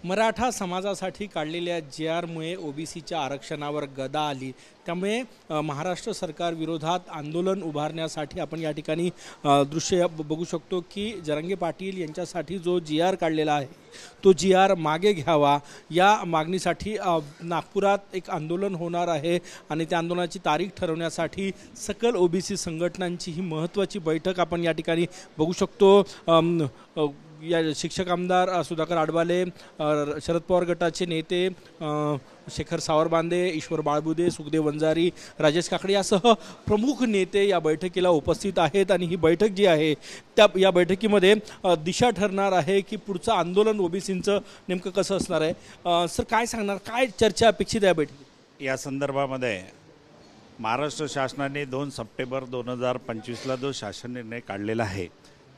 मराठा समाजासाठी काढलेल्या JRमुळे ओबीसीच्या आरक्षणावर गदा आली। त्यामुळे महाराष्ट्र सरकार विरोधात आंदोलन उभारण्यासाठी आपण या ठिकाणी दृश्य बघू शकतो की जरांगे पाटील यांच्यासाठी जो JR काढलेला आहे तो JR मागे घ्यावा या मागणीसाठी नागपुरात एक आंदोलन होणार आहे आणि त्या आंदोलनाची तारीख ठरवण्यासाठी सकल ओबीसी संघटनांची ही महत्त्वाची बैठक आपण या ठिकाणी बघू शकतो। या शिक्षक आमदार सुधाकर आडबाले, शरद पवार गटाचे नेते शेखर सावरबांदे, ईश्वर बाळबुदे, सुखदेव वंजारी, राजेश काकडे यासह प्रमुख नेते या बैठकीला उपस्थित आहेत आणि ही बैठक जी आहे त्या या बैठकीमध्ये दिशा ठरणार आहे की पुढचं आंदोलन ओबीसींचं नेमकं कसं असणार आहे। सर काय सांगणार, काय चर्चा अपेक्षित आहे बैठकीत? या संदर्भामध्ये महाराष्ट्र शासनाने 2 सप्टेंबर 2025ला जो शासन निर्णय काढलेला आहे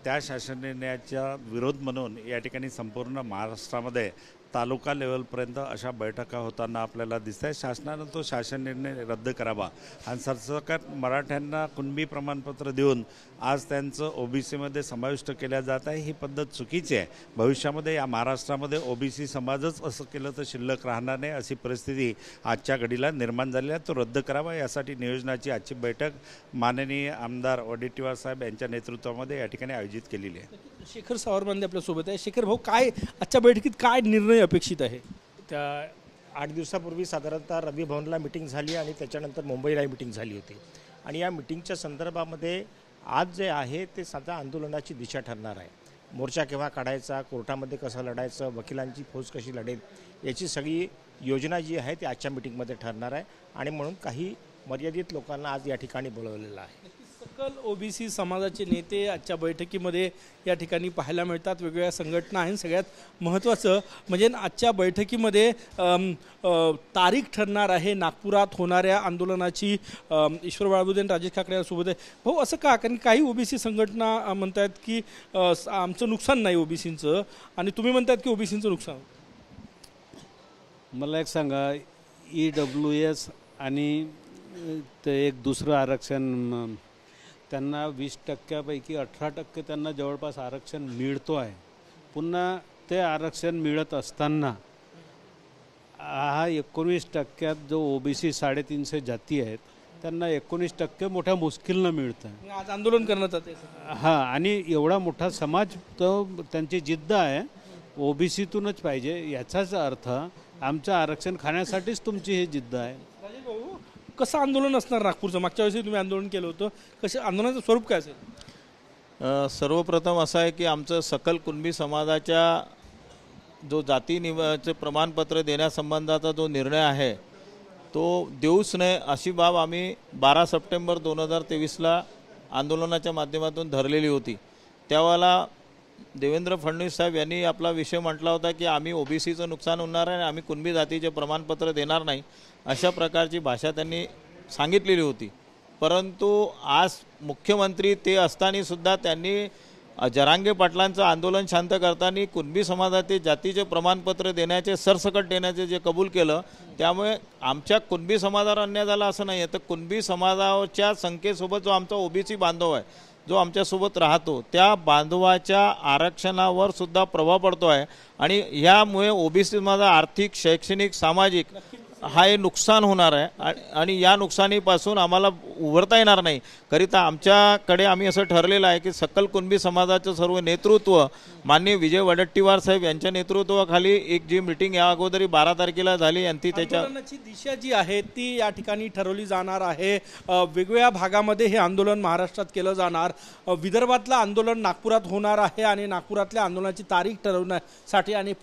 त्या शासन निर्णयाचा विरोध म्हणून या ठिकाणी संपूर्ण महाराष्ट्रामध्ये तालुका लेवलपर्यंत अशा बैठका होताना आपल्याला दिसत आहे। शासनाने तो शासन निर्णय रद्द करावा आणि सरसकट मराठ्यांना कुणबी प्रमाणपत्र देऊन आज त्यांचं ओबीसीमध्ये समाविष्ट केल्या जात आहे। ही पद्धत चुकीची आहे। भविष्यामध्ये या महाराष्ट्रामध्ये ओबीसी समाजच असं केलं तर शिल्लक राहणार नाही अशी परिस्थिती आजच्या घडीला निर्माण झाली आहे। तो रद्द करावा यासाठी नियोजनाची आजची बैठक माननीय आमदार वडेट्टीवार साहेब यांच्या नेतृत्वामध्ये या ठिकाणी आयोजित केलेली आहे। शेखर सावरबांदे आपल्यासोबत आहे। शेखर भाऊ, काय आजच्या बैठकीत काय निर्णय अपेक्षित आहे? त्या 8 दिवसापूर्वी साधारणतः रवी भवनला मीटिंग झाली आणि त्याच्यानंतर मुंबईला मीटिंग झाली होती आणि या मीटिंगच्या संदर्भामध्ये आज जे आहे ते साधा आंदोलनाची दिशा ठरणार आहे। मोर्चा केव्हा काढायचा, कोर्टामध्ये कसं लढायचं, वकिलांची फौज कशी लढेल याची सगळी योजना जी आहे ती आजच्या मीटिंगमध्ये ठरणार आहे आणि म्हणून काही मर्यादित लोकांना आज या ठिकाणी बोलवलेलं आहे। सकल ओबीसी समाजाचे नेते आजच्या बैठकीमध्ये या ठिकाणी पाहायला मिळतात। वेगवेगळ्या संघटना आहेत। सगळ्यात महत्त्वाचं म्हणजे आजच्या बैठकीमध्ये तारीख ठरणार आहे नागपुरात होणाऱ्या आंदोलनाची। ईश्वर बाळबुदे आणि राजेश काकडे सोबत आहे। भाऊ, असं का? कारण काही ओबीसी संघटना म्हणतात की आमचं नुकसान नाही ओबीसींचं आणि तुम्ही म्हणतात की ओबीसींचं नुकसान। मला एक सांगा, EWS आणि ते एक दुसरं आरक्षण त्यांना 20% 18% त्यांना जवळपास आरक्षण मिळतो आहे। पुन्हा ते आरक्षण मिळत असताना हा 19% जो ओबीसी 350 जाती आहेत त्यांना 19% मोठ्या मुश्किलनं मिळतं आहे। आज आंदोलन करण्यात येते। हां, आणि एवढा मोठा समाज तो त्यांची जिद्द आहे ओबीसीतूनच पाहिजे याचाच अर्थ आमचं आरक्षण खाण्यासाठीच तुमची ही जिद्द आहे। कसं आंदोलन असणार नागपूरचं? मागच्या वेळेस तुम्ही आंदोलन केलं होतं, कसं आंदोलनाचं स्वरूप काय असेल? सर्वप्रथम असं आहे की आमचं सकल कुणबी समाजाच्या जो जाती निवडचे प्रमाणपत्र देण्यासंबंधाचा जो निर्णय आहे तो देऊच नये अशी बाब आम्ही 12 सप्टेंबर 2023ला आंदोलनाच्या माध्यमातून धरलेली होती। त्यावेळेला देवेंद्र फडणवीस साहेब यांनी आपला विषय म्हटला होता की आम्ही ओबीसीचं नुकसान होणार आहे आणि आम्ही कुणबी जातीचे प्रमाणपत्र देणार नाही अशा प्रकारची भाषा त्यांनी सांगितलेली होती। परंतु आज मुख्यमंत्री ते असतानासुद्धा त्यांनी जरांगे पाटलांचं आंदोलन शांत करताना कुणबी समाजाचे जातीचे प्रमाणपत्र देण्याचे सरसकट देण्याचे जे कबूल केलं त्यामुळे आमच्या कुणबी समाजावर अन्याय झाला असं नाही आहे। तर कुणबी समाजाच्या संख्येसोबत जो आमचा ओबीसी बांधव आहे जो आमच्यासोबत राहतो त्या बांधवाच्या आरक्षणावर सुद्धा प्रभाव पडतो आहे आणि यामुळे ओबीसी समाजा आर्थिक, शैक्षणिक, सामाजिक हा हे नुकसान होणार आहे आणि या नुकसानीपासून आम्हाला उभरता येणार नाही। करिता आमच्याकडे आम्ही असं ठरलेलं आहे की सकल कुणबी समाजाचं सर्व नेतृत्व माननीय विजय वडेट्टीवार साहेब यांच्या नेतृत्वाखाली एक जी मीटिंग या अगोदरी 12 तारखेला झाली आणि ती त्याच्या दिशा जी आहे ती या ठिकाणी ठरवली जाणार आहे। वेगवेगळ्या भागामध्ये हे आंदोलन महाराष्ट्रात केलं जाणार। विदर्भातलं आंदोलन नागपुरात होणार आहे आणि नागपुरातल्या आंदोलनाची तारीख ठरवण्यासाठी आणि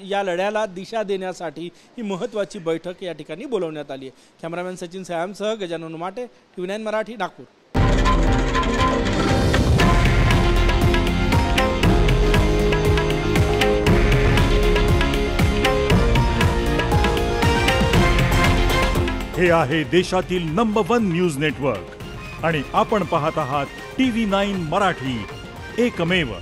या लढ्याला दिशा देण्यासाठी ही महत्त्वाची बैठक या ठिकाणी बोलवण्यात आली आहे। कॅमेरामॅन सचिन सयामसह गजानन माटे, TV9 मराठी, नागपूर। हे आहे देशातील नंबर 1 न्यूज नेटवर्क आणि आपण पाहत आहात TV9 मराठी, एकमेव।